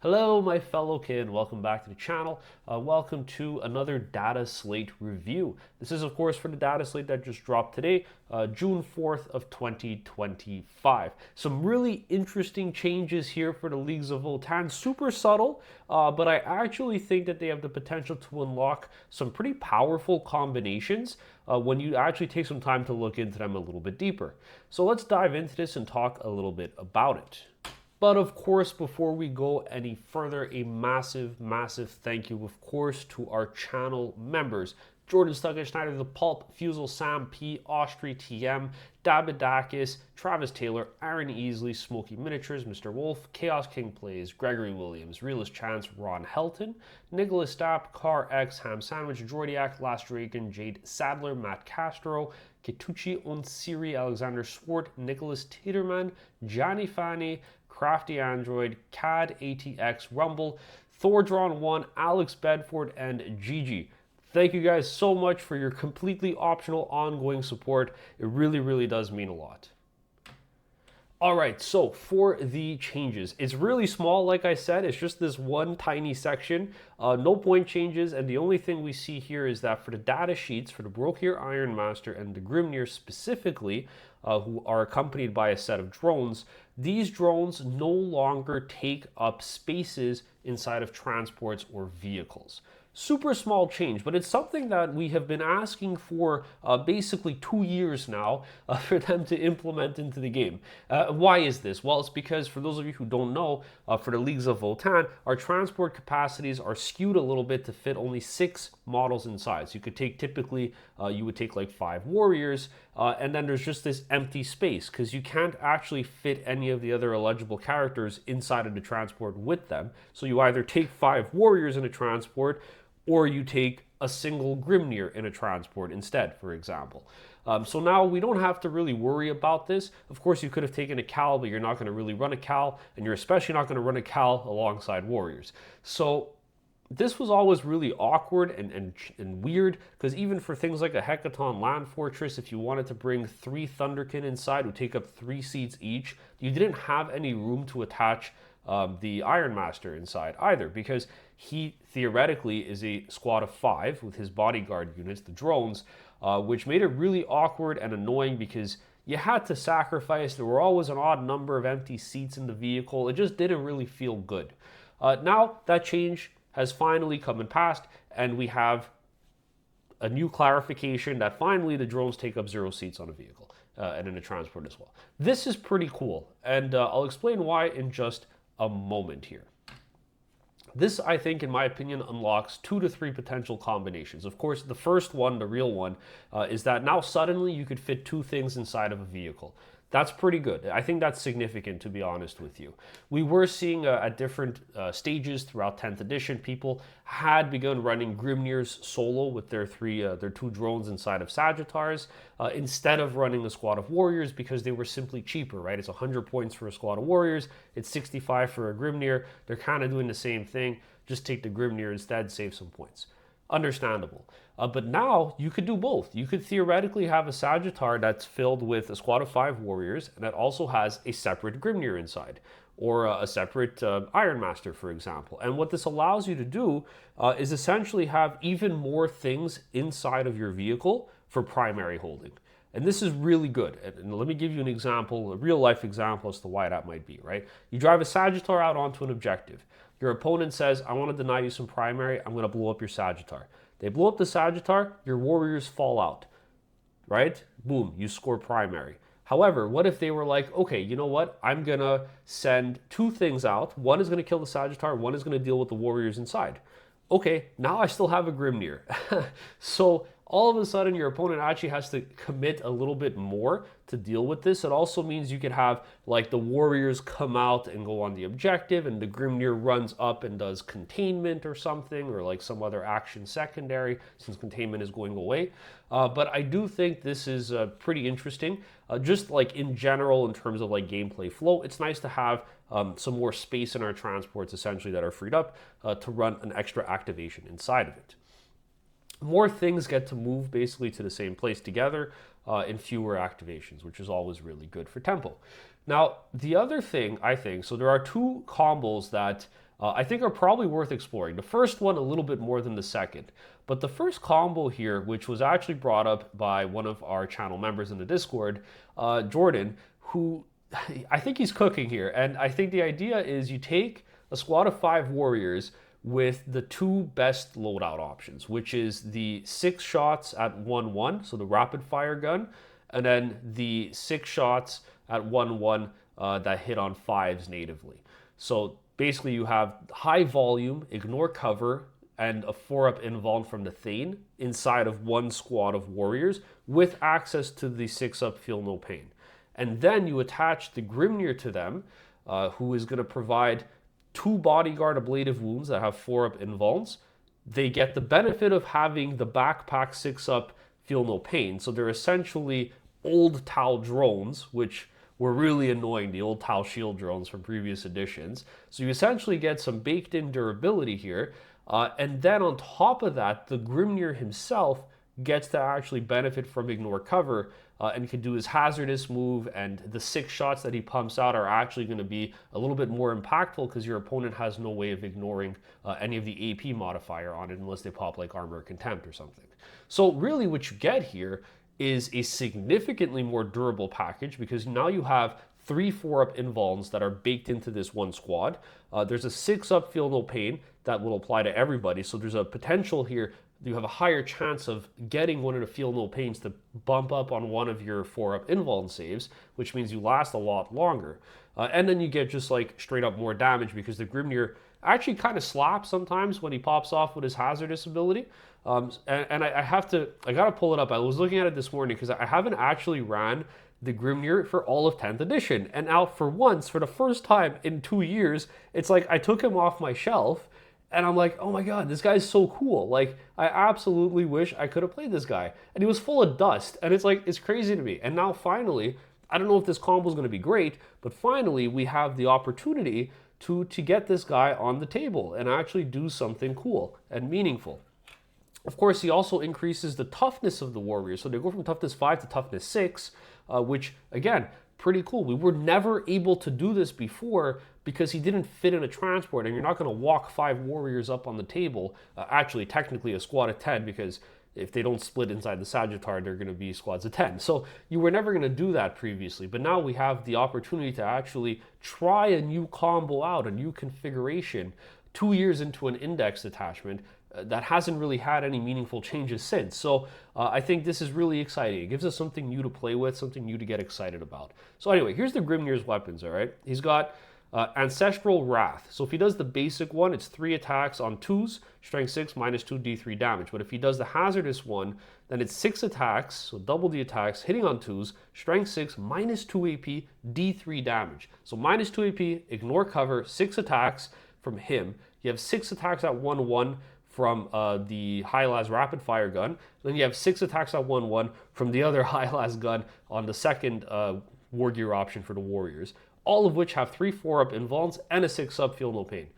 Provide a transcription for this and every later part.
Hello, my fellow kid. Welcome back to the channel. Welcome to another Dataslate review. This is, of course, for the Dataslate that just dropped today, June 4th of 2025. Some really interesting changes here for the Leagues of Votann. Super subtle, but I actually think that they have the potential to unlock some pretty powerful combinations when you actually take some time to look into them a little bit deeper. So let's dive into this and talk a little bit about it. But of course, before we go any further, a massive, massive thank you, of course, to our channel members. Jordan Stuggett, Schneider, The Pulp, Fusel, Sam P, Austri, TM, Dabidakis, Travis Taylor, Aaron Easley, Smoky Miniatures, Mr. Wolf, Chaos King Plays, Gregory Williams, Realist Chance, Ron Helton, Nicholas Stapp, Car X, Ham Sandwich, Jordiak, Last Draken, Jade Sadler, Matt Castro, Ketucci Onsiri, Alexander Swart, Nicholas Tiederman, Johnny Fanny, Crafty Android, CAD ATX, Rumble, Thordron1, Alex Bedford, and Gigi. Thank you guys so much for your completely optional ongoing support. It really, really does mean a lot. All right, so for the changes, it's really small, like I said, it's just this one tiny section, no point changes, and the only thing we see here is that for the data sheets, for the Brokir Ironmaster and the Grimnyr specifically, who are accompanied by a set of drones, these drones no longer take up spaces inside of transports or vehicles. Super small change, but it's something that we have been asking for basically 2 years now for them to implement into the game. Why is this? Well, it's because for those of you who don't know, for the Leagues of Votann, our transport capacities are skewed a little bit to fit only 6 models inside. So you could take typically, you would take like 5 warriors, and then there's just this empty space because you can't actually fit any of the other eligible characters inside of the transport with them. So you either take 5 warriors in a transport, or you take a single Grimnyr in a transport instead, for example. So now we don't have to really worry about this. Of course, you could have taken a Cal, but you're not going to really run a Cal, and you're especially not going to run a Cal alongside warriors. So this was always really awkward and weird, because even for things like a Hecaton Land Fortress, if you wanted to bring 3 Thunderkin inside who take up 3 seats each, you didn't have any room to attach the Ironmaster inside either, because he theoretically is a squad of 5 with his bodyguard units, the drones, which made it really awkward and annoying because you had to sacrifice. There were always an odd number of empty seats in the vehicle. It just didn't really feel good. Now that change has finally come and passed, and we have a new clarification that finally the drones take up 0 seats on a vehicle and in a transport as well. This is pretty cool, and I'll explain why in just a moment here. This, I think, in my opinion, unlocks 2 to 3 potential combinations. Of course, the first one, the real one, is that now suddenly you could fit 2 things inside of a vehicle. That's pretty good. I think that's significant, to be honest with you. We were seeing at different stages throughout 10th edition, people had begun running Grimnyrs solo with their 2 drones inside of Sagittars, instead of running a squad of warriors, because they were simply cheaper, right? It's 100 points for a squad of warriors, it's 65 for a Grimnyr. They're kind of doing the same thing. Just take the Grimnyr instead, save some points. Understandable. But now you could do both. You could theoretically have a Sagittar that's filled with a squad of 5 warriors and that also has a separate Grimnyr inside, or a separate Ironmaster, for example. And what this allows you to do is essentially have even more things inside of your vehicle for primary holding. And this is really good. And let me give you an example, a real life example as to why that might be, right? You drive a Sagittar out onto an objective. Your opponent says, I want to deny you some primary, I'm going to blow up your Sagittar. They blow up the Sagittar, your warriors fall out, right? Boom, you score primary. However, what if they were like, okay, you know what? I'm going to send 2 things out. One is going to kill the Sagittar, one is going to deal with the warriors inside. Okay, now I still have a Grimnyr. So all of a sudden your opponent actually has to commit a little bit more to deal with this. It also means you could have like the warriors come out and go on the objective, and the Grimnyr runs up and does containment or something, or like some other action secondary, since containment is going away. But I do think this is pretty interesting. Just like in general, in terms of like gameplay flow, it's nice to have some more space in our transports essentially that are freed up to run an extra activation inside of it. More things get to move basically to the same place together in fewer activations, which is always really good for tempo. Now, the other thing I think, so there are 2 combos that I think are probably worth exploring. The first one a little bit more than the second. But the first combo here, which was actually brought up by one of our channel members in the Discord, Jordan, who I think he's cooking here. And I think the idea is you take a squad of 5 warriors with the 2 best loadout options, which is the 6 shots at 1-1, so the rapid fire gun, and then the 6 shots at 1-1 that hit on 5s natively. So basically you have high volume, ignore cover, and a 4-up invuln from the Thane inside of 1 squad of warriors with access to the 6-up feel no pain. And then you attach the Grimnyr to them, who is going to provide 2 bodyguard ablative wounds that have 4-up invulns. They get the benefit of having the backpack 6-up feel no pain. So they're essentially old Tau drones, which were really annoying, the old Tau shield drones from previous editions. So you essentially get some baked in durability here. And then on top of that, the Grimnyr himself gets to actually benefit from ignore cover, and can do his hazardous move, and the 6 shots that he pumps out are actually going to be a little bit more impactful because your opponent has no way of ignoring any of the AP modifier on it unless they pop like Armor or Contempt or something. So really what you get here is a significantly more durable package because now you have 3 4-up invulns that are baked into this one squad. There's a 6-up feel no pain that will apply to everybody, so there's a potential here you have a higher chance of getting one of the feel no pains to bump up on one of your 4-up invuln saves, which means you last a lot longer. And then you get just like straight up more damage because the Grimnyr actually kind of slaps sometimes when he pops off with his hazardous ability. I gotta pull it up. I was looking at it this morning because I haven't actually ran the Grimnyr for all of 10th edition. And now for once, for the first time in 2 years, it's like I took him off my shelf and I'm like, oh my god, this guy's so cool. Like, I absolutely wish I could have played this guy. And he was full of dust. And it's like, it's crazy to me. And now finally, I don't know if this combo is going to be great, but finally we have the opportunity to get this guy on the table and actually do something cool and meaningful. Of course, he also increases the toughness of the warriors. So they go from toughness 5 to toughness 6, which, again, pretty cool. We were never able to do this before because he didn't fit in a transport, and you're not going to walk 5 warriors up on the table. Actually, technically a squad of 10, because if they don't split inside the Sagittar, they're going to be squads of 10. So you were never going to do that previously, but now we have the opportunity to actually try a new combo out, a new configuration, 2 years into an index detachment that hasn't really had any meaningful changes since. So I think this is really exciting. It gives us something new to play with, something new to get excited about. So anyway, here's the Grimnyr's weapons, all right? He's got Ancestral Wrath. So if he does the basic one, it's 3 attacks on 2s, strength 6, minus 2 d3 damage. But if he does the hazardous one, then it's 6 attacks, so double the attacks, hitting on 2s, strength 6, minus 2 AP, d3 damage. So minus 2 AP, ignore cover, 6 attacks from him. You have 6 attacks at 1-1 from the high-las rapid fire gun. Then you have 6 attacks at 1-1 from the other high-las gun on the second war gear option for the warriors, all of which have 3 4-up invulns and a 6-up feel no pain.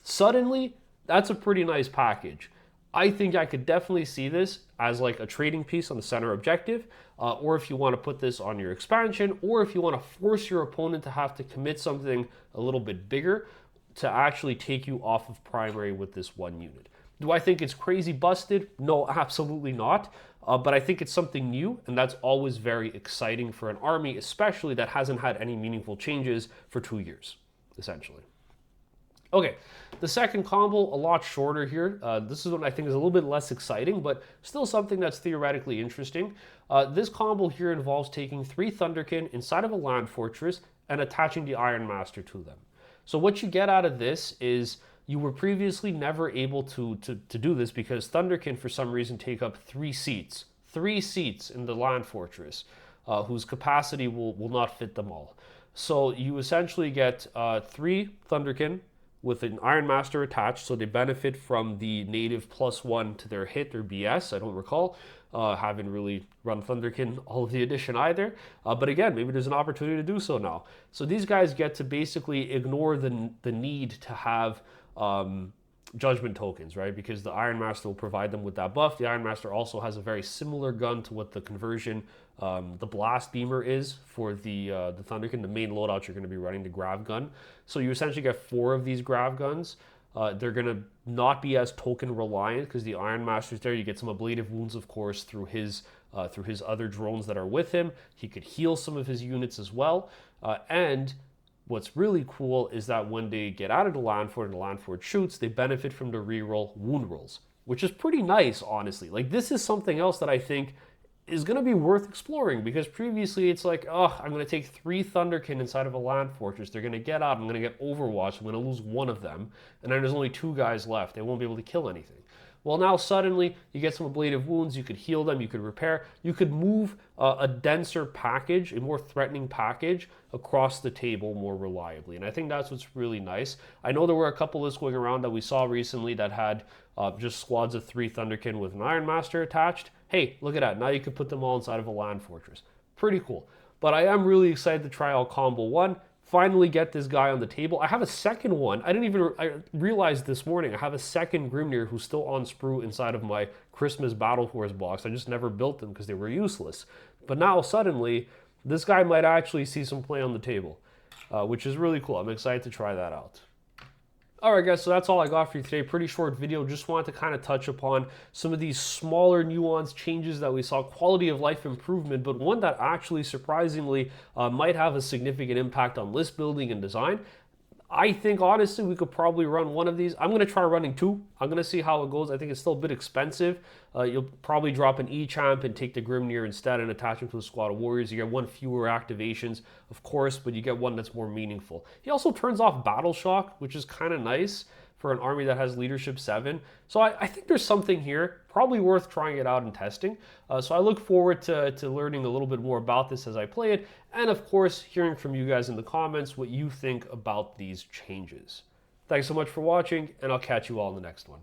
Suddenly, that's a pretty nice package. I think I could definitely see this as like a trading piece on the center objective, or if you want to put this on your expansion, or if you want to force your opponent to have to commit something a little bit bigger to actually take you off of primary with this one unit. Do I think it's crazy busted? No, absolutely not. But I think it's something new, and that's always very exciting for an army, especially that hasn't had any meaningful changes for 2 years, essentially. Okay, the second combo, a lot shorter here. This is what I think is a little bit less exciting, but still something that's theoretically interesting. This combo here involves taking 3 Thunderkin inside of a land fortress and attaching the Iron Master to them. So what you get out of this is you were previously never able to do this because Thunderkin, for some reason, take up 3 seats. 3 seats in the land fortress, whose capacity will not fit them all. So you essentially get 3 Thunderkin with an Iron Master attached, so they benefit from the native +1 to their hit or BS. I don't recall. Haven't really run Thunderkin all of the edition either. But again, maybe there's an opportunity to do so now. So these guys get to basically ignore the need to have judgment tokens, right? Because the Iron Master will provide them with that buff. The Iron Master also has a very similar gun to what the conversion, the Blast Beamer is for the Thunderkin, the main loadout you're going to be running, the Grav Gun. So you essentially get 4 of these Grav Guns. They're going to not be as token reliant because the Iron Master's there. You get some ablative wounds, of course, through his other drones that are with him. He could heal some of his units as well. And what's really cool is that when they get out of the land fort and the land fort shoots, they benefit from the reroll wound rolls, which is pretty nice, honestly. Like, this is something else that I think is going to be worth exploring, because previously it's like, oh, I'm going to take 3 Thunderkin inside of a land fortress. They're going to get out. I'm going to get overwatched. I'm going to lose one of them. And then there's only 2 guys left. They won't be able to kill anything. Well, now suddenly you get some ablative wounds. You could heal them. You could repair. You could move a denser package, a more threatening package, across the table more reliably. And I think that's what's really nice. I know there were a couple lists going around that we saw recently that had just squads of 3 Thunderkin with an Iron Master attached. Hey, look at that. Now you can put them all inside of a land fortress. Pretty cool. But I am really excited to try out Combo 1. Finally get this guy on the table. I have a second one. I realized this morning I have a second Grimnyr who's still on sprue inside of my Christmas Battle Force box. I just never built them because they were useless. But now suddenly, this guy might actually see some play on the table, which is really cool. I'm excited to try that out. Alright guys, so that's all I got for you today. Pretty short video. Just wanted to kind of touch upon some of these smaller nuanced changes that we saw, quality of life improvement, but one that actually surprisingly might have a significant impact on list building and design. I think honestly we could probably run one of these. I'm going to try running 2. I'm going to see how it goes. I think it's still a bit expensive. You'll probably drop an E-Champ and take the Grimnyr instead and attach him to a squad of warriors. You get 1 fewer activations, of course, but you get one that's more meaningful. He also turns off Battle Shock, which is kind of nice for an army that has Leadership 7. So I think there's something here, probably worth trying it out and testing. So I look forward to learning a little bit more about this as I play it, and of course, hearing from you guys in the comments what you think about these changes. Thanks so much for watching, and I'll catch you all in the next one.